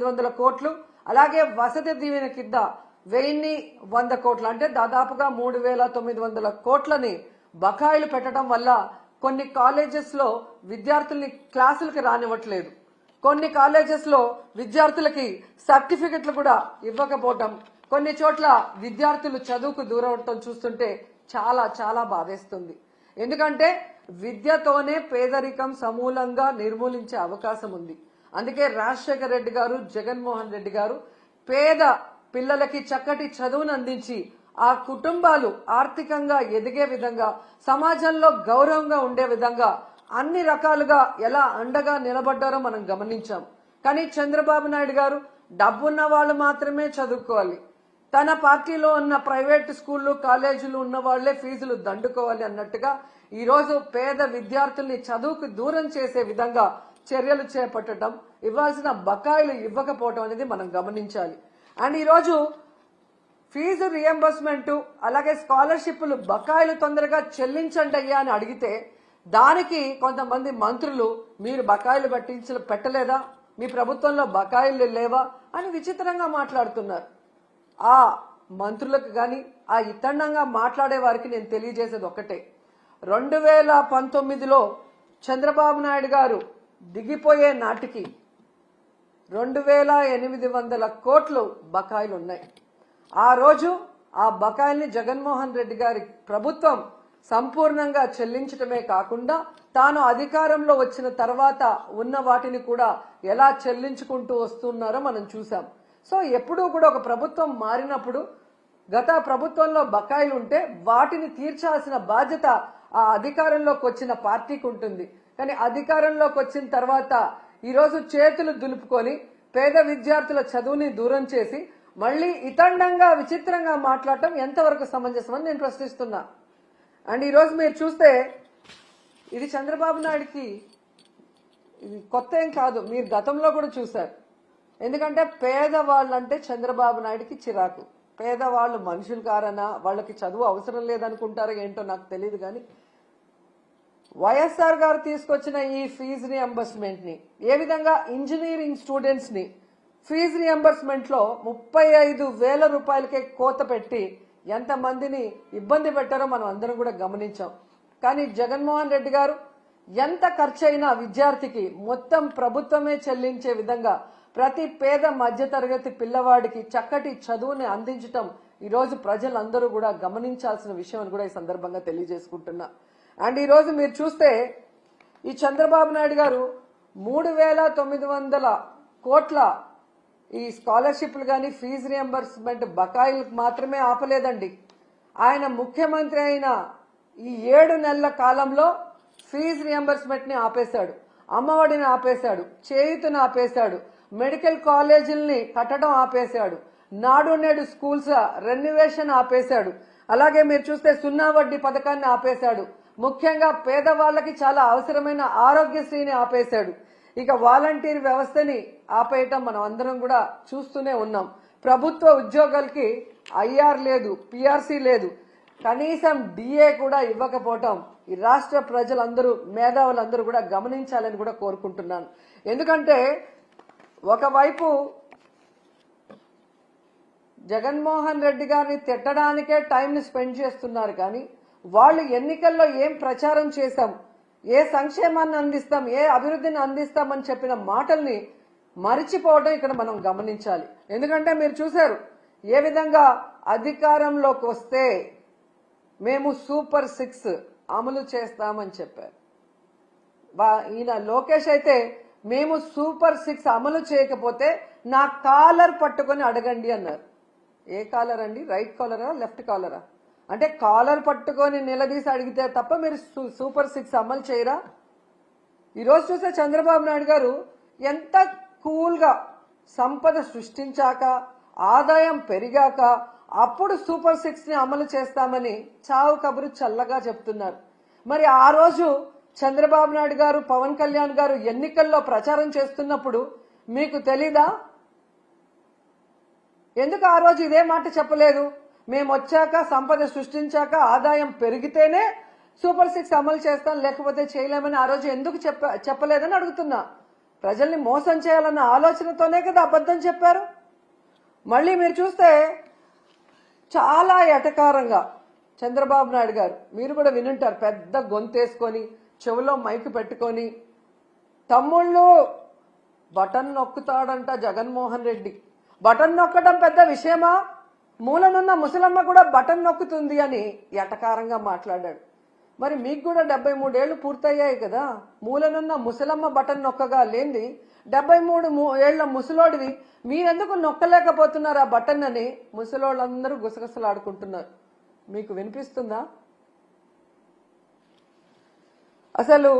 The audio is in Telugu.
900 కోట్లు, అలాగే వసతి దీవెన కింద 1100 కోట్లు అంటే దాదాపుగా 3900 కోట్లని బకాయిలు పెట్టడం వల్ల కొన్ని కాలేజెస్ లో విద్యార్థుల్ని క్లాసులకి రానివ్వట్లేదు. కొన్ని కాలేజెస్ లో విద్యార్థులకి సర్టిఫికెట్లు కూడా ఇవ్వకపోవటం, కొన్ని చోట్ల విద్యార్థులు చదువుకు దూరం అవటం చూస్తుంటే చాలా చాలా బాధేస్తుంది. ఎందుకంటే విద్యతోనే పేదరికం సమూలంగా నిర్మూలించే అవకాశం ఉంది. అందుకే రాజశేఖర రెడ్డి గారు, జగన్మోహన్ రెడ్డి గారు పేద పిల్లలకి చక్కటి చదువును అందించి ఆ కుటుంబాలు ఆర్థికంగా ఎదిగే విధంగా, సమాజంలో గౌరవంగా ఉండే విధంగా అన్ని రకాలుగా ఎలా అండగా నిలబడ్డారో మనం గమనించాం. కానీ చంద్రబాబు నాయుడు గారు డబ్బున్న వాళ్ళు మాత్రమే చదువుకోవాలి, తన పార్టీలో ఉన్న ప్రైవేట్ స్కూళ్లు కాలేజీలు ఉన్న వాళ్లే ఫీజులు దండుకోవాలి అన్నట్టుగా ఈరోజు పేద విద్యార్థుల్ని చదువుకు దూరం చేసే విధంగా చర్యలు చేపట్టడం, ఇవ్వాల్సిన బకాయిలు ఇవ్వకపోవడం అనేది మనం గమనించాలి. అండ్ ఈరోజు ఫీజు రియంబర్స్మెంట్ అలాగే స్కాలర్షిప్లు బకాయిలు తొందరగా చెల్లించండి అయ్యా అని అడిగితే దానికి కొంతమంది మంత్రులు మీరు బకాయిలు పెట్టలేదా, మీ ప్రభుత్వంలో బకాయిలు లేవా అని విచిత్రంగా మాట్లాడుతున్నారు. ఆ మంత్రులకు గాని ఆ ఇతండంగా మాట్లాడే వారికి నేను తెలియజేసేది ఒక్కటే, 2019లో చంద్రబాబు నాయుడు గారు దిగిపోయే నాటికి 2800 కోట్లు బకాయిలు ఉన్నాయి. ఆ రోజు ఆ బకాయిల్ని జగన్మోహన్ రెడ్డి గారి ప్రభుత్వం సంపూర్ణంగా చెల్లించడమే కాకుండా తాను అధికారంలో వచ్చిన తర్వాత ఉన్న వాటిని కూడా ఎలా చెల్లించుకుంటూ వస్తున్నారో మనం చూసాం. సో ఎప్పుడూ కూడా ఒక ప్రభుత్వం మారినప్పుడు గత ప్రభుత్వంలో బకాయిలు ఉంటే వాటిని తీర్చాల్సిన బాధ్యత ఆ అధికారంలోకి వచ్చిన పార్టీకి ఉంటుంది. కానీ అధికారంలోకి వచ్చిన తర్వాత ఈరోజు చేతులు దులుపుకొని పేద విద్యార్థుల చదువుని దూరం చేసి మళ్లీ ఇతండంగా విచిత్రంగా మాట్లాడటం ఎంతవరకు సమంజసమని నేను ప్రశ్నిస్తున్నా. అండ్ ఈరోజు మీరు చూస్తే ఇది చంద్రబాబు నాయుడికి ఇది కొత్త ఏం కాదు, మీరు గతంలో కూడా చూశారు. ఎందుకంటే పేదవాళ్ళంటే చంద్రబాబు నాయుడికి చిరాకు. పేదవాళ్ళు మనుషులు కారనా, వాళ్ళకి చదువు అవసరం లేదనుకుంటారో ఏంటో నాకు తెలియదు. కానీ వైఎస్ఆర్ గారు తీసుకొచ్చిన ఈ ఫీజు రియంబర్స్మెంట్ ని ఏ విధంగా ఇంజనీరింగ్ స్టూడెంట్స్ ని ఫీజు రియంబర్స్మెంట్ లో 35,000 రూపాయలకే కోత పెట్టి ఎంతమందిని ఇబ్బంది పెట్టారో మనం అందరం కూడా గమనించాం. కానీ జగన్మోహన్ రెడ్డి గారు ఎంత ఖర్చైనా విద్యార్థికి మొత్తం ప్రభుత్వమే చెల్లించే విధంగా ప్రతి పేద మధ్యతరగతి పిల్లవాడికి చక్కటి చదువుని అందించటం ఈరోజు ప్రజలందరూ కూడా గమనించాల్సిన విషయం అని కూడా ఈ సందర్భంగా తెలియజేసుకుంటున్నా. అండ్ ఈరోజు మీరు చూస్తే ఈ చంద్రబాబు నాయుడు గారు 3,900 కోట్ల ఈ స్కాలర్షిప్లు కానీ ఫీజు రియంబర్స్మెంట్ బకాయిలకు మాత్రమే ఆపలేదండి. ఆయన ముఖ్యమంత్రి అయిన ఈ 7 నెలల కాలంలో ఫీజు రియంబర్స్మెంట్ ని ఆపేశాడు, అమ్మఒడిని ఆపేశాడు, చేయూతను ఆపేశాడు, మెడికల్ కాలేజీల్ని కట్టడం ఆపేశాడు, నాడు నేడు స్కూల్స్ రెన్యువేషన్ ఆపేశాడు, అలాగే మీరు చూస్తే 0 వడ్డీ పథకాన్ని ఆపేశాడు, ముఖ్యంగా పేదవాళ్లకి చాలా అవసరమైన ఆరోగ్యశ్రీని ఆపేశాడు. ఇక వాలంటీర్ వ్యవస్థని ఆపేయటం మనం అందరం కూడా చూస్తూనే ఉన్నాం. ప్రభుత్వ ఉద్యోగాలకి ఐఆర్ లేదు, పిఆర్సీ లేదు, కనీసం డిఏ కూడా ఇవ్వకపోవటం ఈ రాష్ట్ర ప్రజలందరూ మేధావులందరూ కూడా గమనించాలని కూడా కోరుకుంటున్నాను. ఎందుకంటే ఒకవైపు జగన్మోహన్ రెడ్డి గారిని తిట్టడానికే టైంని స్పెండ్ చేస్తున్నారు. కానీ వాళ్ళు ఎన్నికల్లో ఏం ప్రచారం చేశాం, ఏ సంక్షేమాన్ని అందిస్తాం, ఏ అభివృద్ధిని అందిస్తామని చెప్పిన మాటల్ని మరిచిపోవడం ఇక్కడ మనం గమనించాలి. ఎందుకంటే మీరు చూశారు ఏ విధంగా అధికారంలోకి వస్తే మేము సూపర్ 6 అమలు చేస్తామని చెప్పారు. ఈయన లోకేష్ అయితే మేము సూపర్ 6 అమలు చేయకపోతే నా కాలర్ పట్టుకొని అడగండి అన్నారు. ఏ కాలర్ అండి? రైట్ కాలరా, లెఫ్ట్ కాలరా? అంటే కాలర్ పట్టుకొని నిలదీసి అడిగితే తప్ప మీరు సూపర్ 6 అమలు చేయరా? ఈరోజు చూస్తే చంద్రబాబు నాయుడు గారు ఎంత కూల్ గా సంపద సృష్టించాక ఆదాయం పెరిగాక అప్పుడు సూపర్ 6 ని అమలు చేస్తామని చావు కబురు చల్లగా చెప్తున్నారు. మరి ఆ రోజు చంద్రబాబు నాయుడు గారు, పవన్ కళ్యాణ్ గారు ఎన్నికల్లో ప్రచారం చేస్తున్నప్పుడు మీకు తెలీదా? ఎందుకు ఆ రోజు ఇదే మాట చెప్పలేదు? మేము వచ్చాక సంపద సృష్టించాక ఆదాయం పెరిగితేనే సూపర్ 6 అమలు చేస్తాం, లేకపోతే చేయలేమని ఆ రోజు ఎందుకు చెప్పలేదని అడుగుతున్నా. ప్రజల్ని మోసం చేయాలన్న ఆలోచనతోనే కదా అబద్ధం చెప్పారు. మళ్ళీ మీరు చూస్తే చాలా ఎటకారంగా చంద్రబాబు నాయుడు గారు, మీరు కూడా వినుంటారు, పెద్ద గొంతేసుకొని చెవులో మైకు పెట్టుకొని తమ్ముళ్ళు బటన్ నొక్కుతాడంట జగన్మోహన్ రెడ్డి. బటన్ నొక్కడం పెద్ద విషయమా? మూలనున్న ముసలమ్మ కూడా బటన్ నొక్కుతుంది అని ఎటకారంగా మాట్లాడాడు. మరి మీకు కూడా 73 ఏళ్లు పూర్తయ్యాయి కదా, మూలనున్న ముసలమ్మ బటన్ నొక్కగా లేంది 73 ఏళ్ల ముసలోడివి మీరెందుకు నొక్కలేకపోతున్నారు ఆ బటన్ అని ముసలోళ్ళందరూ గుసగుసలాడుకుంటున్నారు. మీకు వినిపిస్తుందా? అసలు